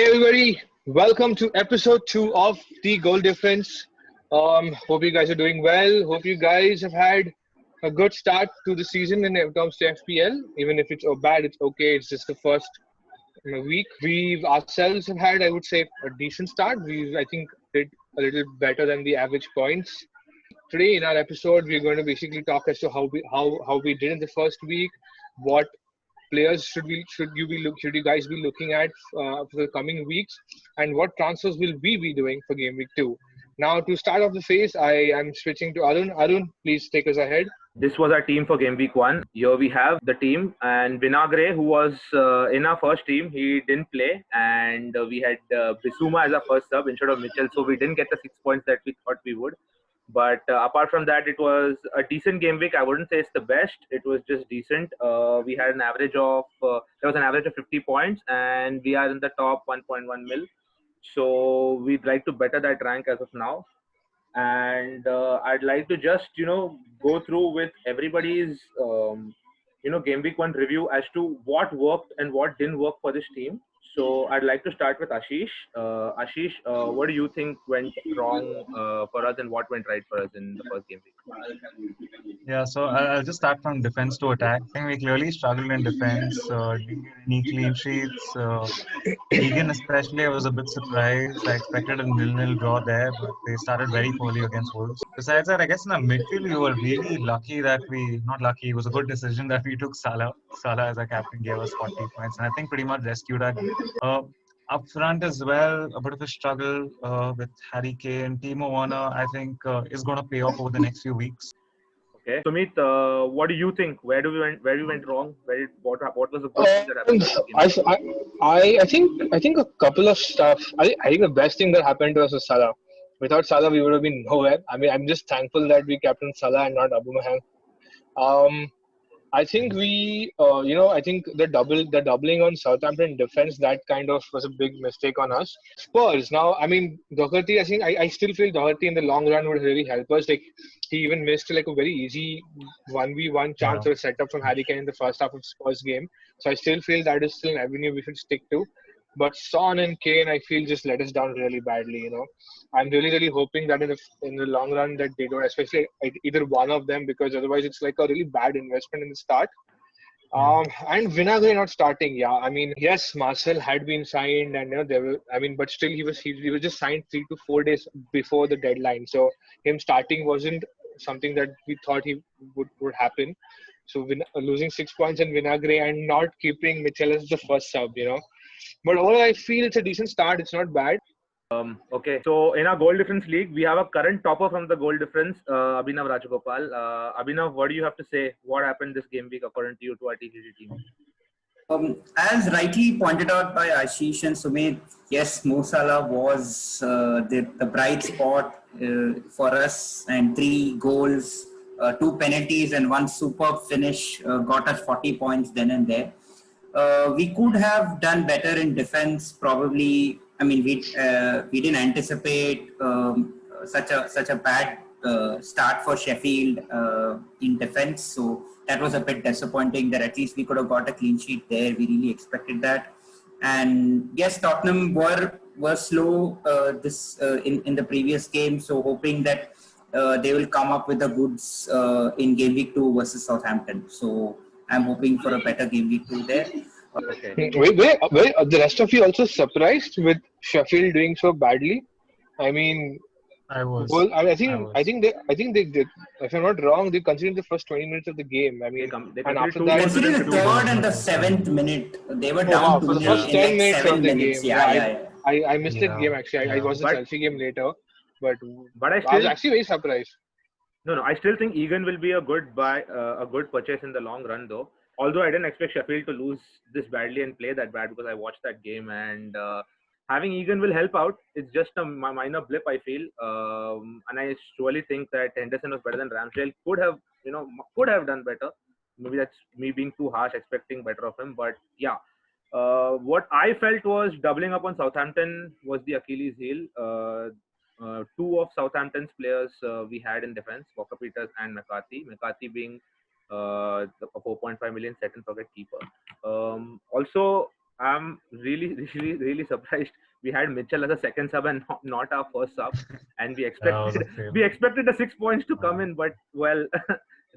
Hey everybody, welcome to episode 2 of The Goal Difference. Hope you guys are doing well. Hope you guys have had a good start to the season in terms of FPL. Even if it's bad, it's okay. It's just the first week. We ourselves have had, I would say, a decent start. We, I think, did a little better than the average points. Today in our episode, we're going to basically talk as to how we did in the first week, what players should you guys be looking at for the coming weeks, and what transfers will we be doing for game week 2. Now to start off the phase, I am switching to Arun. Please take us ahead. This was our team for game week 1. Here we have the team, and Vinagre, who was in our first team, he didn't play, and we had Bissouma as our first sub instead of Mitchell, so we didn't get the 6 points that we thought we would. But apart from that, it was a decent game week. I wouldn't say it's the best. It was just decent. We had an average of there was an average of 50 points, and we are in the top 1.1 mil. So we'd like to better that rank as of now. And I'd like to just go through with everybody's game week 1 review as to what worked and what didn't work for this team. So I'd like to start with Ashish. Ashish, what do you think went wrong for us and what went right for us in the first game week? Yeah, so I'll just start from defense to attack. I think we clearly struggled in defense, didn't get any clean sheets. Egan especially, I was a bit surprised. I expected a 0-0 draw there, but they started very poorly against Wolves. Besides that, I guess in the midfield, we were really lucky not lucky, it was a good decision that we took Salah. Salah as our captain gave us 40 points, and I think pretty much rescued our game. Up front as well, a bit of a struggle with Harry Kane. Timo Werner, I think, is going to pay off over the next few weeks. Okay, Sumit, what do you think? Where we went wrong? What was the good thing that happened? I think a couple of stuff. I think the best thing that happened to us was Salah. Without Salah, we would have been nowhere. I mean, I'm just thankful that we captained Salah and not Aubameyang. Um, I think I think the doubling on Southampton defense, that kind of was a big mistake on us. Spurs. Now, I mean, Doherty. I think I still feel Doherty in the long run would really help us. Like he even missed like a very easy 1v1 chance or a setup from Harry Kane in the first half of Spurs game. So I still feel that is still an avenue we should stick to. But Son and Kane, I feel, just let us down really badly. I'm really hoping that in the long run that they don't, especially either one of them, because otherwise it's like a really bad investment in the start. And Vinagre not starting, yeah. I mean, yes, Marcel had been signed, and there were. I mean, but still, he was just signed 3 to 4 days before the deadline. So him starting wasn't something that we thought he would happen. So losing 6 points in Vinagre and not keeping Mitchell as the first sub. But overall, I feel it's a decent start. It's not bad. Okay, so in our goal difference league, we have a current topper from the goal difference, Abhinav Rajagopal. Abhinav, what do you have to say? What happened this game week according to you to our TGG team? As rightly pointed out by Ashish and Sumit, yes, Mo Salah was the bright spot for us, and 3 goals, 2 penalties, and 1 superb finish got us 40 points then and there. We could have done better in defense, probably. I mean, we didn't anticipate such a bad start for Sheffield in defense, so that was a bit disappointing. That at least we could have got a clean sheet there. We really expected that. And yes, Tottenham were slow in the previous game, so hoping that they will come up with the goods in game week 2 versus Southampton. So I'm hoping for a better game week 2 there. Okay. Wait, the rest of you also surprised with Sheffield doing so badly? I mean, I was. well, I think they did. If I'm not wrong, they considered the first 20 minutes of the game. I mean, and after that, considering the 3rd and the 7th minute, they were down for the first 10 minutes of the game. Yeah. I missed that game actually. I watched the Chelsea game later, but I was actually very surprised. No, I still think Egan will be a good buy, a good purchase in the long run, though. Although I didn't expect Sheffield to lose this badly and play that bad, because I watched that game, and having Egan will help out. It's just a minor blip, I feel, and I surely think that Henderson was better than Ramsdale. Could have done better. Maybe that's me being too harsh, expecting better of him. But yeah, what I felt was doubling up on Southampton was the Achilles heel. 2 of Southampton's players we had in defense, Walker Peters and McCarthy. McCarthy being a 4.5 million set and forget keeper. Also, I'm really surprised. We had Mitchell as a second sub and not our first sub, and we That was expected a fail. we expected the 6 points to come Uh, in, but well,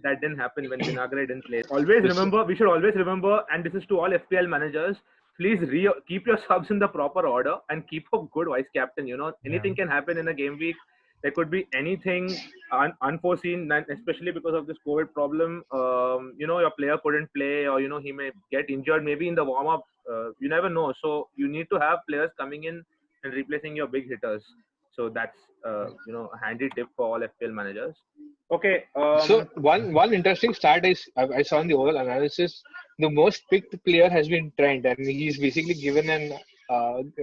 that didn't happen when Vinagre didn't play. Always This- remember, we should always remember, and this is to all FPL managers. Please keep your subs in the proper order and keep a good vice captain. You know, anything can happen in a game week. There could be anything unforeseen, especially because of this COVID problem. You know, your player couldn't play, or you know, he may get injured maybe in the warm up. You never know. So you need to have players coming in and replacing your big hitters. So that's you know, a handy tip for all FPL managers. Okay. So one interesting stat I saw in the overall analysis, the most picked player has been Trent, and he's basically given an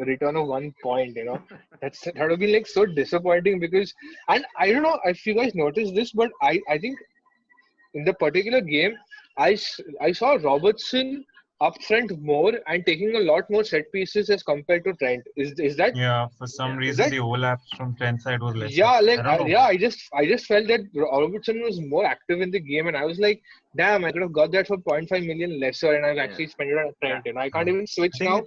return of 1 point. You know, that would be like so disappointing because, and I don't know if you guys noticed this, but I think in the particular game, I saw Robertson up front more and taking a lot more set pieces as compared to Trent. Is that yeah, for some Yeah. is reason that the overlaps from Trent side was lesser. yeah, like I don't know. yeah, I just felt that Robertson was more active in the game, and I was like, damn, I could have got that for 0.5 million lesser, and I've actually spent it on Trent. You know, I can't even I switch think now.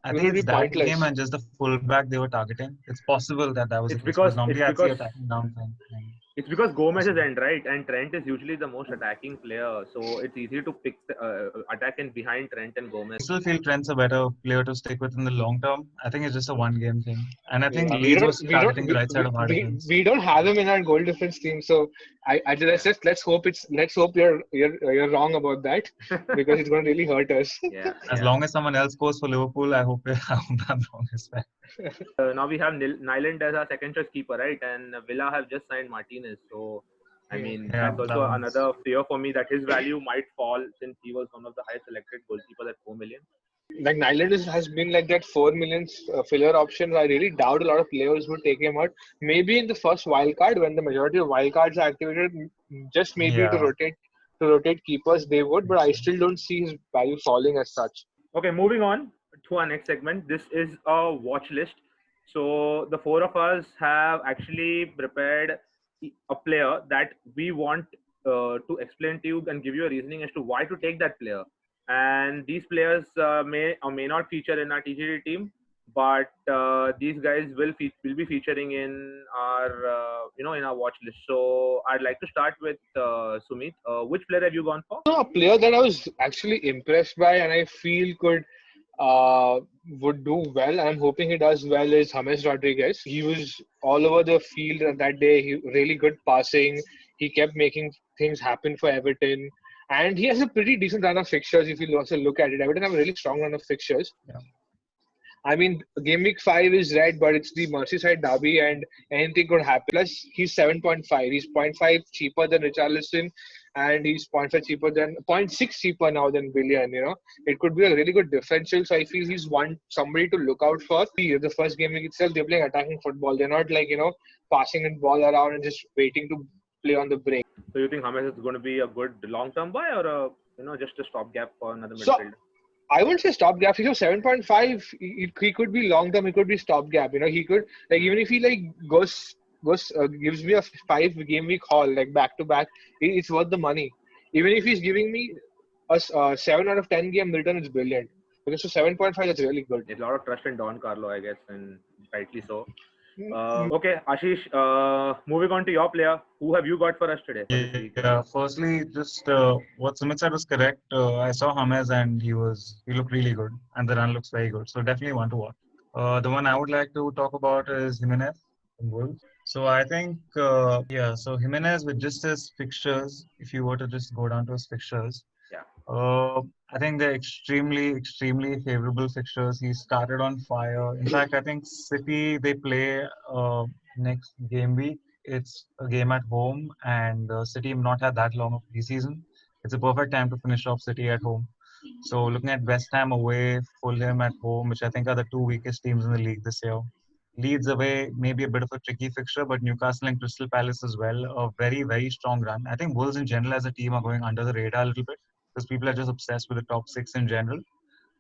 I It think will be it's that pointless. game and just the fullback they were targeting. It's possible that was the It's case because because normally I see attacking down Trent. it's because Gomez is Possible. end, right? And Trent is usually the most attacking player, so it's easy to pick attack in behind Trent and Gomez. I still feel Trent's a better player to stick with in the long term. I think it's just a one-game thing, and I think Yeah, Leeds was targeting the right side of our we, defense. we don't have him in our goal difference team, so let's hope you're wrong about that because it's going to really hurt us. Yeah, As yeah. long as someone else scores for Liverpool, I hope I'm wrong as well. Now we have Nyland as our second choice keeper, right? And Villa have just signed Martinez, so I mean Yeah, that's that also one's another fear for me that his value might fall since he was one of the highest selected goalkeepers at 4 million. Like Nyland has been like that 4 million filler option. I really doubt a lot of players would take him out. Maybe in the first wild card when the majority of wild cards are activated, just maybe yeah. to rotate keepers they would. But I still don't see his value falling as such. Okay, moving on to our next segment. This is a watch list. So the four of us have actually prepared a player that we want to explain to you and give you a reasoning as to why to take that player. And these players may or may not feature in our TGD team, but these guys will be featuring in our you know, in our watch list. So I'd like to start with Sumit. Which player have you gone for? So a player that I was actually impressed by and I feel would do well. I'm hoping he does well is James Rodriguez. He was all over the field that day. He really good passing. He kept making things happen for Everton. And he has a pretty decent run of fixtures if you also look at it. Everton have a really strong run of fixtures. Yeah. I mean, game week 5 is red, but it's the Merseyside derby and anything could happen. Plus, he's 7.5. He's 0.5 cheaper than Richarlison and he's 0.5 cheaper than 0.6 cheaper now than Billion. You know, it could be a really good differential. So I feel he's somebody to look out for. The first game week itself, they're playing attacking football. They're not like, you know, passing the ball around and just waiting to play on the break. So you think James is going to be a good long-term buy or a, you know, just a stopgap for another So- midfielder? I wouldn't say stopgap. He's 7.5. He could be long term. He could be stopgap. You know, he could like even if he like goes gives me a 5 game week haul like back to back, it's worth the money. Even if he's giving me a 7 out of 10 game return, it's brilliant. Because so 7.5, that's really good. There's a lot of trust in Don Carlo, I guess, and rightly so. Mm. Okay, Ashish, moving on to your player. Who have you got for us today? For this week? Yeah, firstly, just what Sumit said was correct. I saw James and he looked really good, and the run looks very good. So definitely one to watch. The one I would like to talk about is Jimenez from Wolves. So I think, so Jimenez with just his fixtures, if you were to just go down to his fixtures, I think they're extremely favorable fixtures. He started on fire. In fact, I think City, they play next game week. It's a game at home, and City have not had that long of preseason. It's a perfect time to finish off City at home. So looking at West Ham away, Fulham at home, which I think are the two weakest teams in the league this year. Leeds away, maybe a bit of a tricky fixture, but Newcastle and Crystal Palace as well, a very strong run. I think Wolves in general as a team are going under the radar a little bit because people are just obsessed with the top 6 in general.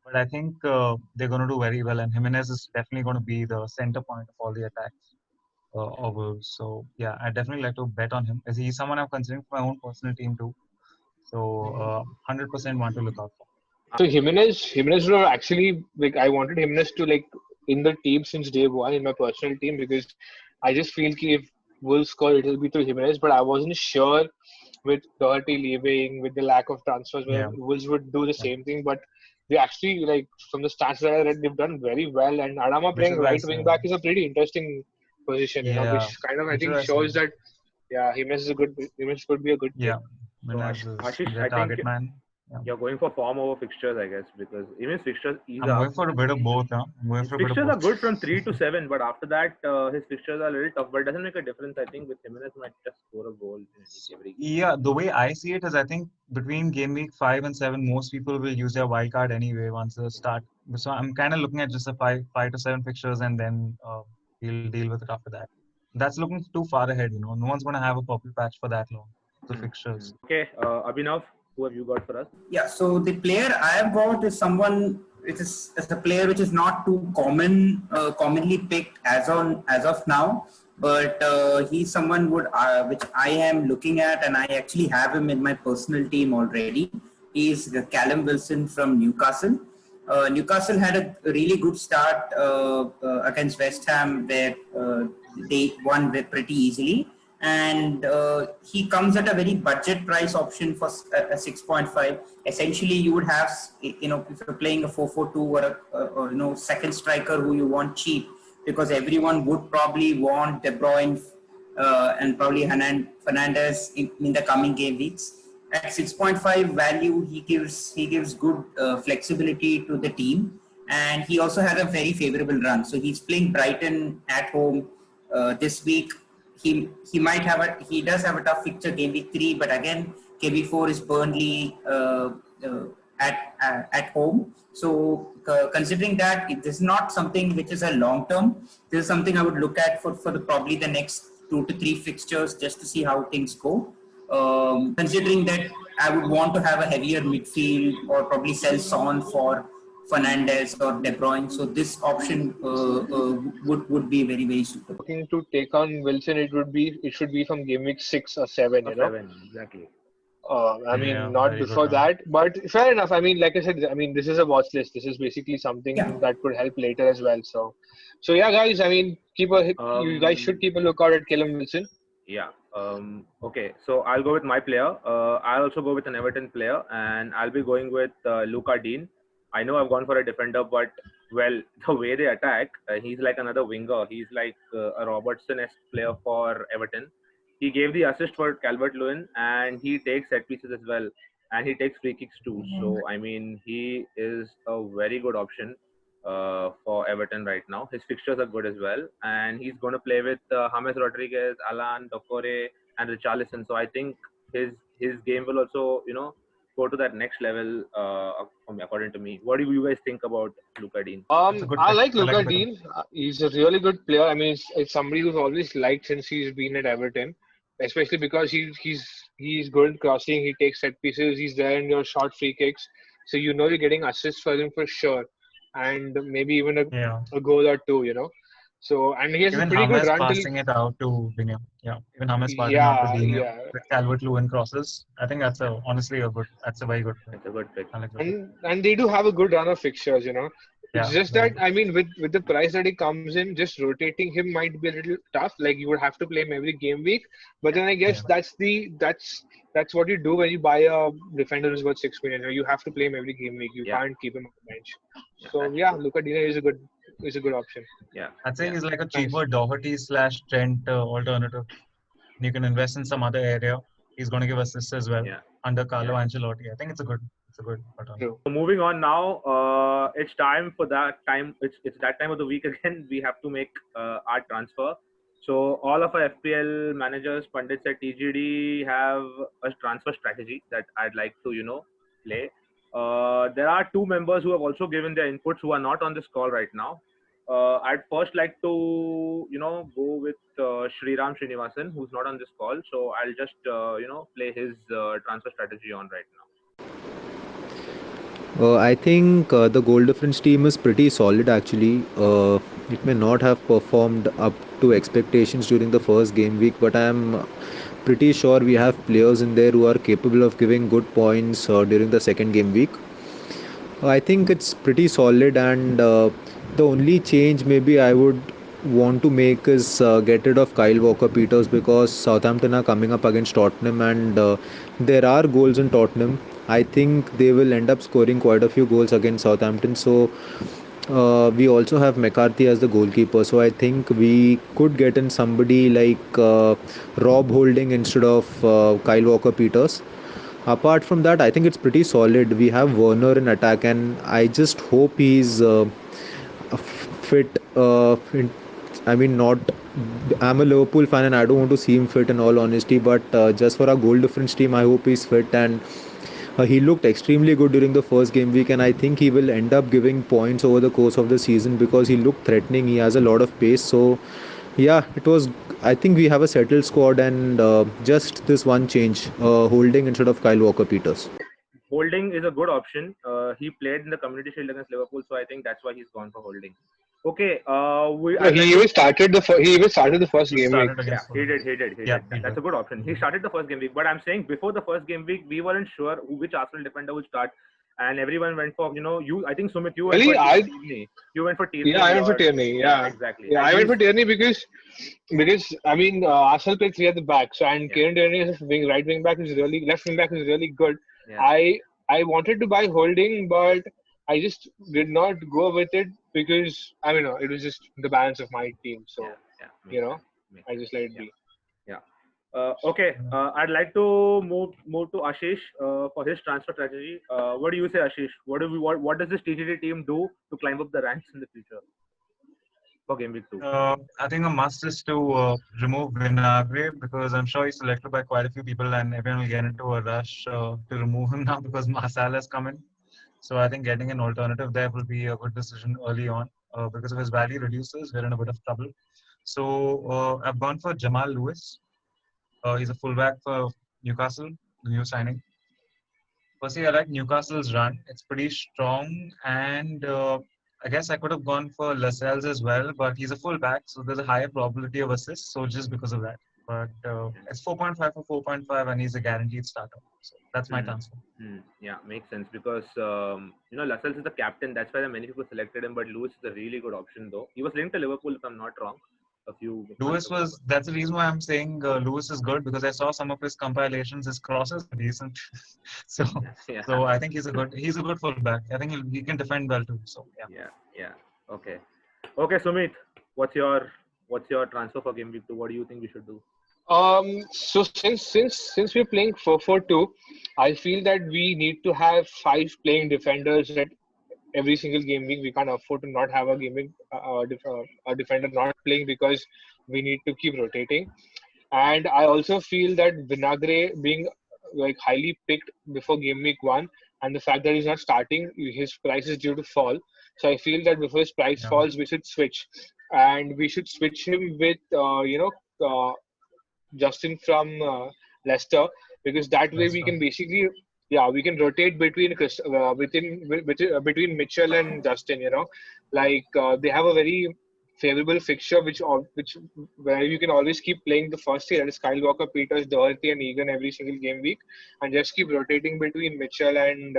But I think they're going to do very well, and Jimenez is definitely going to be the center point of all the attacks of Wolves. So yeah, I definitely like to bet on him as he's someone I'm considering for my own personal team too. So 100% want to look out for. So Jimenez were actually like I wanted Jimenez to like in the team since day one in my personal team because I just feel ki if Wolves score it will be through Jimenez, but I wasn't sure with Doherty leaving, with the lack of transfers, whether Yeah. Wolves would do the Yeah. same thing. But they actually like from the stats that I read, they've done very well. And Adama Which playing is why I right wing said, back is a pretty interesting position, yeah. which kind of I Which is think why I said, shows that yeah, Jimenez could be a good pick. yeah. So Jimenez is Ashish, the I think target man. Yeah. you're going for form over fixtures, I guess, because even his fixtures ease I'm up. going for a bit of both. Huh? I'm going His for a bit of fixtures are both. good from 3 to 7, but after that, his fixtures are a little tough. But it doesn't make a difference. I think with Jimenez might just score a goal in every game. Yeah, the way I see it is, I think between game week 5 and 7, most people will use their wild card anyway once they start. So I'm kind of looking at just a 5 to 7 fixtures, and then he'll deal with it after that. That's looking too far ahead. No one's going to have a purple patch for that long. The fixtures. Okay, Abhinav, who have you got for us? Yeah, so the player I have got is someone which is a player which is not too commonly picked as of now, but he's someone which I am looking at, and I actually have him in my personal team already. He's Callum Wilson from Newcastle. Newcastle had a really good start against West Ham, where they won pretty easily, and he comes at a very budget price option for a 6.5. Essentially, you would have, if you're playing a 4-4-2 or second striker who you want cheap, because everyone would probably want De Bruyne and probably Fernandes in the coming game weeks. At 6.5 value, he gives good flexibility to the team, and he also has a very favorable run. So he's playing Brighton at home this week. He does have a tough fixture game week 3, but again KB4 is Burnley at home. So considering that this is not something which is a long term, this is something I would look at for probably the next 2 to 3 fixtures just to see how things go. Considering that I would want to have a heavier midfield or probably sell Son for Fernandes or De Bruyne. So this option would be very, very suitable. Looking to take on Wilson, it should be from game week 6 or 7, Or 7, exactly. I mean, Yeah, not very good before one. that, but fair enough. I mean, like I said, I mean, this is a watch list. This is basically something Yeah. that could help later as well. So yeah, guys. I mean, you guys should keep a lookout at Callum Wilson. Yeah. Okay. So I'll go with my player. I'll also go with an Everton player, and I'll be going with Luca Dean. I know I've gone for a defender, but well, the way they attack, he's like another winger. He's like a Robertson-esque player for Everton. He gave the assist for Calvert-Lewin, and he takes set pieces as well, and he takes free kicks too. So I mean, he is a very good option for Everton right now. His fixtures are good as well, and he's going to play with James Rodriguez, Alan, Dokore, and Richarlison. So I think his game will also go to that next level according to me. What do you guys think about Luca Dean? It's a good I pick. like I like Luca a bit of- Dean. He's a really good player. I mean, it's somebody who's always liked since he's been at Everton, especially because he's good at crossing. He takes set pieces. He's there in your short free kicks, so you're getting assists for him for sure, and maybe even Yeah. a goal or two. So and he has a Even pretty good James run till passing it out to Digne. Yeah. Even James passing out to yeah Digne yeah. with Calvert-Lewin crosses. I think that's a very good pick. It's a good pick. I like that. And they do have a good run of fixtures. It's Yeah, just very that I mean, with the price that he comes in, just rotating him might be a little tough. Like you would have to play him every game week. But then I guess that's what you do when you buy a defender who's worth 6 million. You have to play him every game week. You Yeah. can't keep him on the bench. Yeah, So that's yeah, true. Luca Dina is a good option. Yeah. I'd say Yeah. he's like a cheaper Doherty/Trent alternative. You can invest in some other area. He's going to give assists as well Yeah. under Carlo Ancelotti. I think it's a good alternative. True. So moving on now, it's time for that time. It's that time of the week again. We have to make our transfer. So all of our FPL managers, pundits at TGD have a transfer strategy that I'd like to play. There are two members who have also given their inputs who are not on this call right now. I'd first like to go with Sriram Srinivasan, who's not on this call. So I'll just play his transfer strategy on right now. I think the goal difference team is pretty solid actually. It may not have performed up to expectations during the first game week, but I am pretty sure we have players in there who are capable of giving good points during the second game week. I think it's pretty solid, and the only change maybe I would want to make is get rid of Kyle Walker-Peters, because Southampton are coming up against Tottenham, and there are goals in Tottenham. I think they will end up scoring quite a few goals against Southampton. So we also have McCarthy as the goalkeeper. So I think we could get in somebody like Rob Holding instead of Kyle Walker-Peters. Apart from that, I think it's pretty solid. We have Werner in attack, and I just hope he's fit. I mean, not. I'm a Liverpool fan, and I don't want to see him fit in all honesty. But just for our goal difference team, I hope he's fit. And he looked extremely good during the first game week, and I think he will end up giving points over the course of the season because he looked threatening. He has a lot of pace. So, yeah, it was. I think we have a settled squad, and just this one change, Holding instead of Kyle Walker-Peters. Holding is a good option. He played in the Community Shield against Liverpool, so I think that's why he's gone for Holding. Okay. No, he even started the first He game week. started Yeah, against he Fulham. did. Yeah, That's a good option. He started the first game week, but I'm saying before the first game week, we weren't sure which Arsenal defender would start, and everyone went for I think Sumit, you went Really, for Tierney. You went for Tierney. I went for Tierney. Yeah, exactly. Yeah, And I went for he's- Tierney because I mean Arsenal played three at the back, so and Yeah. Kieran Tierney is right wing back is really left wing back is really good. Yeah. I wanted to buy Holding, but I just did not go with it because I mean it was just the balance of my team. So yeah, you know, makes I just let it Yeah. be. Okay. I'd like to move to Ashish for his transfer strategy. What do you say, Ashish? What does this TTT team do to climb up the ranks in the future for game week 2? I think a must is to remove Vinagre, because I'm sure he's selected by quite a few people, and everyone will get into a rush to remove him now because Masala is coming. So I think getting an alternative there will be a good decision early on. Because if his value reduces, we're in a bit of trouble. So I've gone for Jamal Lewis. He's a fullback for Newcastle, the new signing. Firstly, I like Newcastle's run. It's pretty strong, and I guess I could have gone for Lascelles as well, but he's a fullback, so there's a higher probability of assists. So just because of that, but it's 4.5 for 4.5, and he's a guaranteed starter. So that's my transfer. Yeah, makes sense because Lascelles is the captain. That's why many people selected him. But Lewis is a really good option, though. He was linked to Liverpool, if I'm not wrong. That's the reason why I'm saying Lewis is good, because I saw some of his compilations. His crosses are decent. so Yeah. so I think he's a good fullback. I think he can defend well too. So Yeah. Okay, Sumit, what's your transfer for game week 2? What do you think we should do? So since we're playing 4-4-2, I feel that we need to have 5 playing defenders at every single game week. We can't afford to not have a a defender not playing because we need to keep rotating. And I also feel that Vinagre being like highly picked before game week 1, and the fact that he's not starting, his price is due to fall. So I feel that before his price falls, we should switch, and we should switch him with Justin from Leicester, because that way we can basically we can rotate between between Mitchell and Justin. They have a very favorable fixture which where you can always keep playing the first three, that is Kyle Walker, Peters, Doherty, and Egan every single game week, and just keep rotating between Mitchell and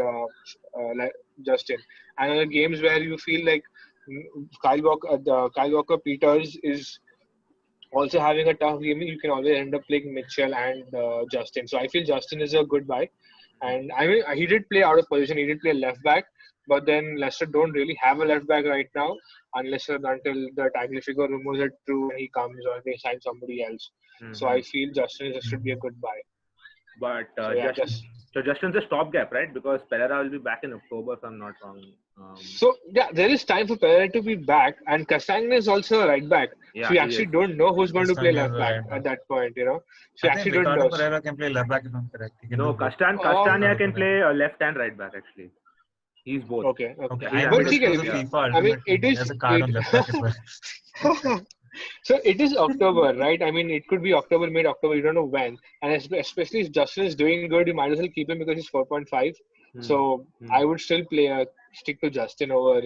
Justin. And other games where you feel like Kyle Walker Peters is also having a tough game, you can always end up playing Mitchell and Justin. So I feel Justin is a good buy. And I mean, he did play out of position. He did play left back, but then Leicester don't really have a left back right now, unless and until the Tagliafico rumors are true and he comes or they sign somebody else. So I feel Justin should be a good buy. But So Justin's a stopgap, right? Because Pereira will be back in October, if I'm not wrong. There is time for Pereira to be back, and Castagne is also a right back. Yeah, so you actually don't know who's going to play left back at that point, So you I think actually don't Ricardo know. Pereira can play left back, if I'm correct. No, Castagne can play left and right back actually. He's both. Okay. Yeah, But because of FIFA, I mean, it is. there's a card on left back as well. So it is October, right? I mean, it could be October, mid-October. You don't know when. And especially if Justin is doing good, you might as well keep him because he's 4.5. So I would still stick to Justin over,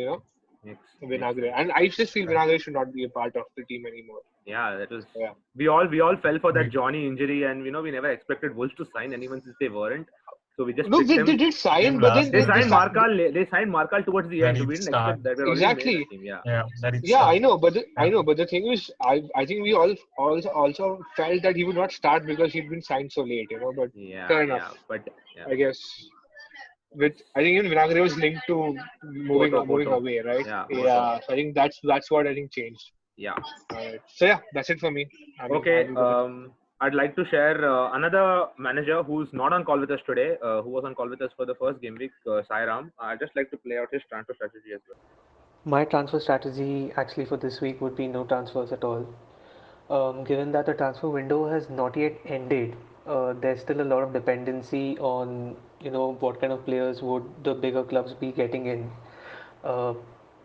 Vinagre. And I just feel Vinagre should not be a part of the team anymore. Yeah, that was. Yeah. We all fell for that Johnny injury, and we never expected Wolves to sign anyone since they weren't. So we just No, picked they him. did sign, Him but last then They year. signed Markal. They signed Markal towards the end. That So we he'd didn't start. expect that. We're already made exactly. the team. Yeah. Yeah, that he'd Yeah, start. I know, but I Yeah. know, but the thing is, I think we all also felt that he would not start because he'd been signed so late, you know. But Yeah. fair Yeah. enough, But yeah. I guess. With I think even Vinagre was linked to moving Porto. away, right? Yeah. Porto. Yeah, so I think that's what I think changed. Yeah. Alright. So yeah, that's it for me. I mean, Okay. I'll go with I'd like to share another manager who's not on call with us today, who was on call with us for the first game week, Sairam. I'd just like to play out his transfer strategy as well. My transfer strategy actually for this week would be no transfers at all. Given that the transfer window has not yet ended, there's still a lot of dependency on what kind of players would the bigger clubs be getting in. Uh,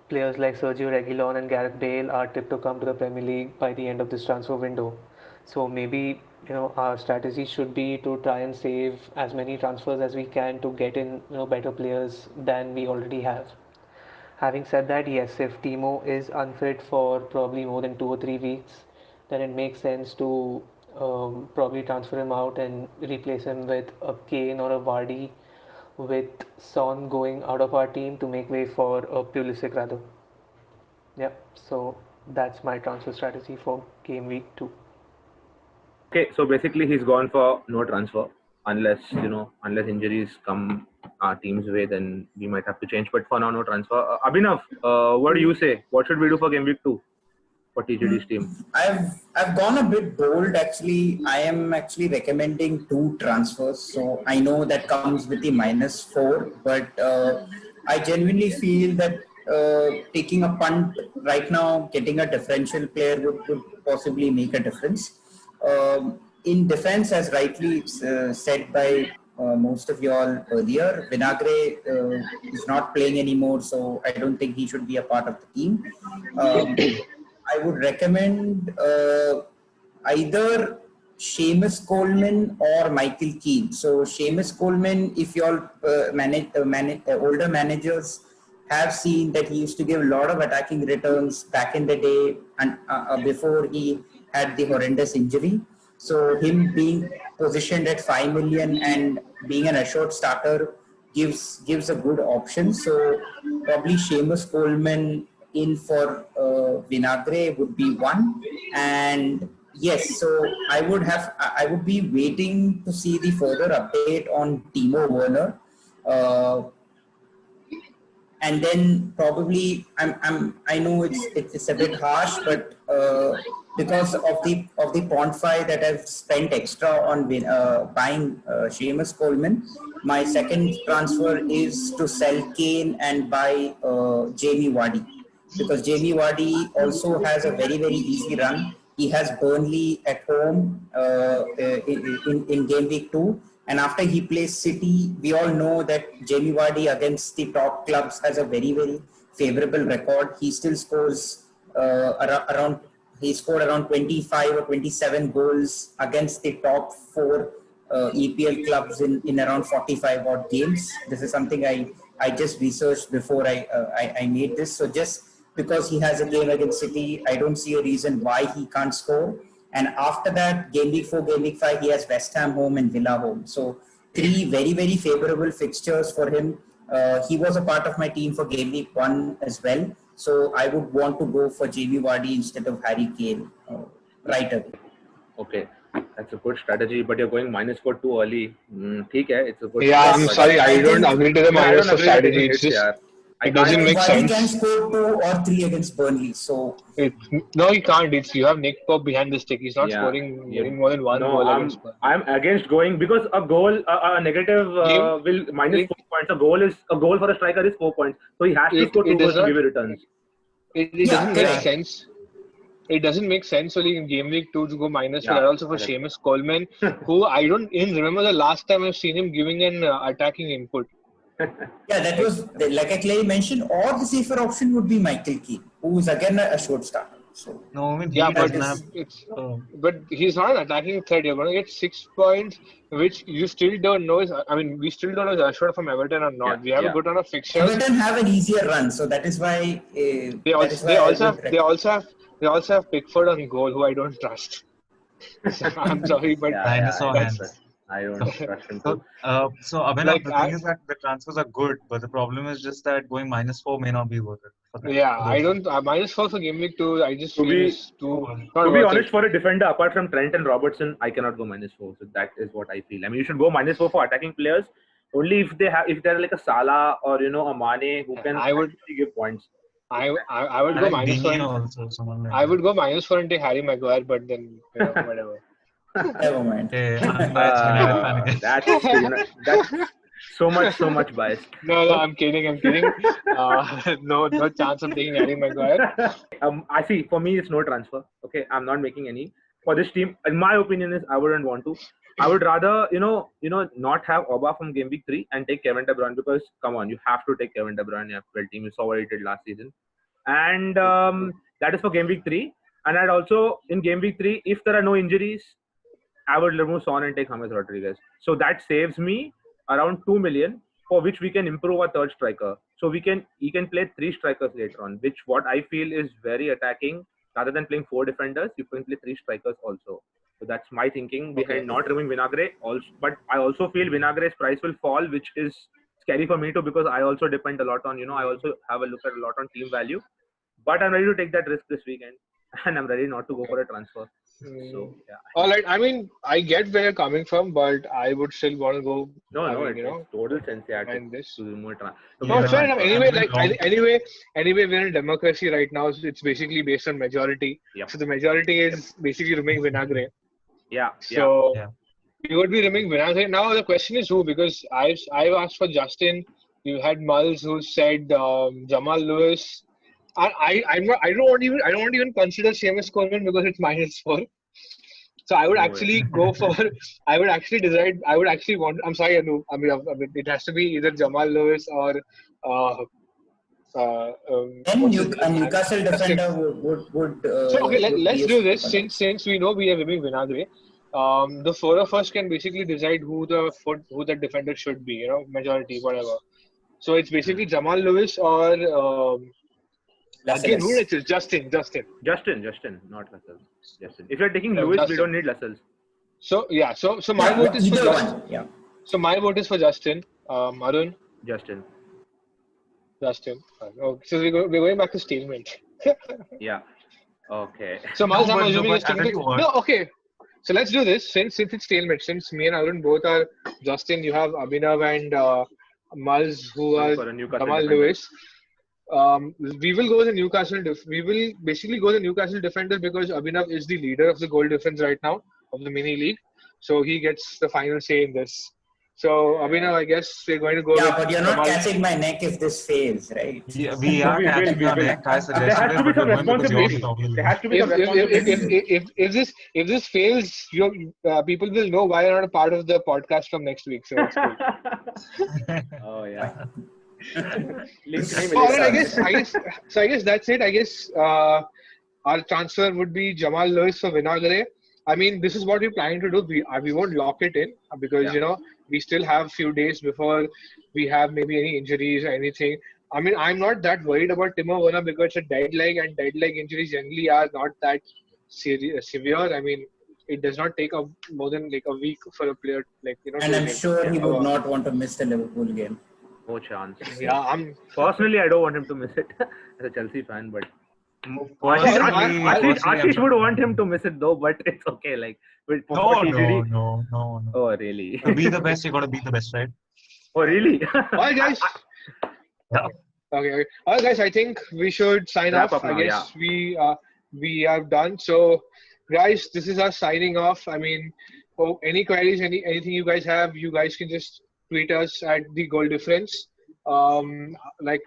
Players like Sergio Reguilon and Gareth Bale are tipped to come to the Premier League by the end of this transfer window. So maybe our strategy should be to try and save as many transfers as we can to get in better players than we already have. Having said that, yes, if Timo is unfit for probably more than 2 or 3 weeks, then it makes sense to probably transfer him out and replace him with a Kane or a Vardy, with Son going out of our team to make way for a Pulisic rather. Yeah, so that's my transfer strategy for game week 2. Okay, so basically he's gone for no transfer unless unless injuries come our team's way, then we might have to change. But for now, no transfer. Abhinav, what do you say? What should we do for game week 2 for TGD's team? I've gone a bit bold actually. I am actually recommending 2 transfers. So I know that comes with the -4, but I genuinely feel that taking a punt right now, getting a differential player would possibly make a difference. In defense, as rightly said by most of you all earlier, Vinagre is not playing anymore, so I don't think he should be a part of the team. I would recommend either Seamus Coleman or Michael Keane. So Seamus Coleman, if you all older managers have seen that he used to give a lot of attacking returns back in the day and before he had the horrendous injury. So him being positioned at 5 million and being an assured starter gives a good option. So probably Seamus Coleman in for Vinagre would be one. And yes, so I would be waiting to see the further update on Timo Werner. And then probably I know it's a bit harsh, but because of the Pond 5 that I've spent extra on buying Seamus Coleman, my second transfer is to sell Kane and buy Jamie Vardy, because Jamie Vardy also has a very, very easy run. He has Burnley at home in game week 2. And after he plays City, we all know that Jamie Vardy against the top clubs has a very, very favorable record. He still scores he scored around 25 or 27 goals against the top 4 EPL clubs in around 45 odd games. This is something I just researched before I made this. So just because he has a game against City, I don't see a reason why he can't score. And after that, game week 4, game week 5, he has West Ham home and Villa home. So 3 very, very favorable fixtures for him. He was a part of my team for game week 1 as well. So I would want to go for Jamie Vardy instead of Harry Kane right away. Okay, that's a good strategy, but you're going -4 too early. ठीक है, it's a good. Yeah, strategy, I'm but sorry, I don't agree to the I minus don't for agree with strategy. taking It's hits, just yaar. it doesn't make Vardy sense. can score 2 or 3 against Burnley. So No, he can't. It's you have Nick Pope behind the stick. He's not Yeah, scoring yeah. any more than one No, goal against Burnley. I'm against going because a goal, a negative Game- will -4 points. A goal for a striker is 4 points, so he has to It- score it 2 does goals to not- give you returns. It Yeah, doesn't make correct. sense. It doesn't make sense only in game week 2 to go minus for Yeah, that. Also for correct. Seamus Coleman, who I don't even remember the last time I've seen him giving an attacking input. yeah, that was like I clearly mentioned. Or the safer option would be Michael Keane, who is again a short starter. So No, I mean, Yeah, he but doesn't have. but he's not an attacking threat. You're going to get 6 points, which you still don't know. We still don't know is assured from Everton or not. Yeah, We have yeah. a good run of fixtures. Everton have an easier run, so that is why. They also have Pickford on goal, who I don't trust. So, I'm sorry, but Yeah, Dinosaur yeah, hands. that's I don't trust him So, too. Abhinav, Like the thing is that the transfers are good, but the problem is just that going -4 may not be worth it for them. yeah, For I those don't. -4 for game week 2. I just To feel be is too guys. not to be worth honest, it. for a defender apart from Trent and Robertson, I cannot go -4. So that is what I feel. I mean, you should go -4 for attacking players only if they're like a Salah or a Mane who can I would. actually give points. I would I go like -4. Dini also, someone like I that. would go -4 and take Harry Maguire, but then whatever. Never mind. Okay, unbiased United fan again. That's so much biased. No, I'm kidding. I'm kidding. No chance of taking Harry Maguire. I see. For me, it's no transfer. Okay, I'm not making any for this team. In my opinion, is I wouldn't want to. I would rather, not have Oba from game week 3 and take Kevin De Bruyne because come on, you have to take Kevin De Bruyne. You have to build team. You saw what he did last season, and that is for game week 3. And I'd also in game week 3, if there are no injuries, I would remove Son and take James Rodriguez. So that saves me around 2 million, for which we can improve our third striker. So he can play 3 strikers later on, which what I feel is very attacking. Rather than playing 4 defenders, you can play 3 strikers also. So that's my thinking behind not removing Vinagre. Also, but I also feel Vinagre's price will fall, which is scary for me too because I also depend a lot on I also have a look at a lot on team value. But I'm ready to take that risk this weekend, and I'm ready not to go for a transfer. So yeah. All right. I mean, I get where you're coming from, but I would still want to go. No, I no, mean, it makes total sense. Yeah, and this. to remove to No, make a fair enough. transfer. Anyway, long. anyway, we're in a democracy right now, so it's basically based on majority. Yep. So the majority is basically removing Vinagre. Yeah, So Yeah. you would be removing Vinagre. Now the question is who? Because I've asked for Justin. You had Mulls who said Jamal Lewis. I don't even consider Seamus Coleman because it's -4. So I would No way. actually go for. I would actually decide. I would actually want. I'm sorry, Anu. I mean, it has to be either Jamal Lewis or. Then What's his name? a Newcastle Justin. defender would So okay, would let's be do a this super since we know we are removing Vinagre. The 4 of us can basically decide who the defender should be. Majority, whatever. So it's basically Jamal Lewis or again, who Lascelles. next is Justin? Justin, not Lascelles. Justin. If you're taking No, Lewis, we Justin. don't need Lascelles. So yeah, so my vote is for Either Justin. one. Yeah. So my vote is for Justin. Arun, Justin. Oh, so we're going back to stalemate. Yeah. Okay. So Miles, No, I'm but- assuming no, you're but I tell sticking you to. what. No, okay. So let's do this. Since it's stalemate, since me and Arun both are Justin, you have Abhinav and Miles who are For a Newcastle Jamal defender. Lewis. We will go with the Newcastle. We will basically go with the Newcastle defender because Abhinav is the leader of the goal difference right now of the mini league, so he gets the final say in this. So Abhinav, I guess we're going to go. Yeah, with but you're not Jamal. catching my neck if this fails, right? Yeah, we are We will, catching we your will. neck. I There suggested has it, to be but some we're going because you're responsibility. the top league. There has to be some responsibility. If this fails, people will know why you're not a part of the podcast from next week. So it's cool. Oh yeah. All right, I guess that's it. I guess our transfer would be Jamal Lewis for Vinagre. I mean, this is what we're planning to do. We won't lock it in because we still have a few days before we have maybe any injuries or anything. I mean, I'm not that worried about Timo Werner because it's a dead leg, and dead leg injuries generally are not that severe. I mean, it does not take more than like a week for a player And I'm sure he would recover. not want to miss the Liverpool game. No chance. Yeah, Personally, I don't want him to miss it as a Chelsea fan, but Personally, Ashish would want him to miss it though, but it's okay. Like with injury. No. Oh really? To be the best, you got to be the best, right? Oh really? all right, guys. Okay. All right, guys. I think we should sign Wrap off. up now, I guess we are done. So, guys, this is us signing off. I mean, any queries, anything you guys have, you guys can just tweet us at the goal difference. Like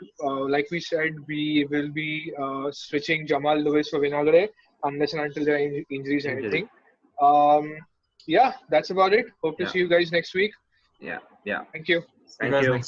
we said, we will be switching Jamal Lewis for Vinagre unless and until there are injuries or anything. Yeah, that's about it. Hope to see you guys next week. Yeah. Thank you. See you guys next week.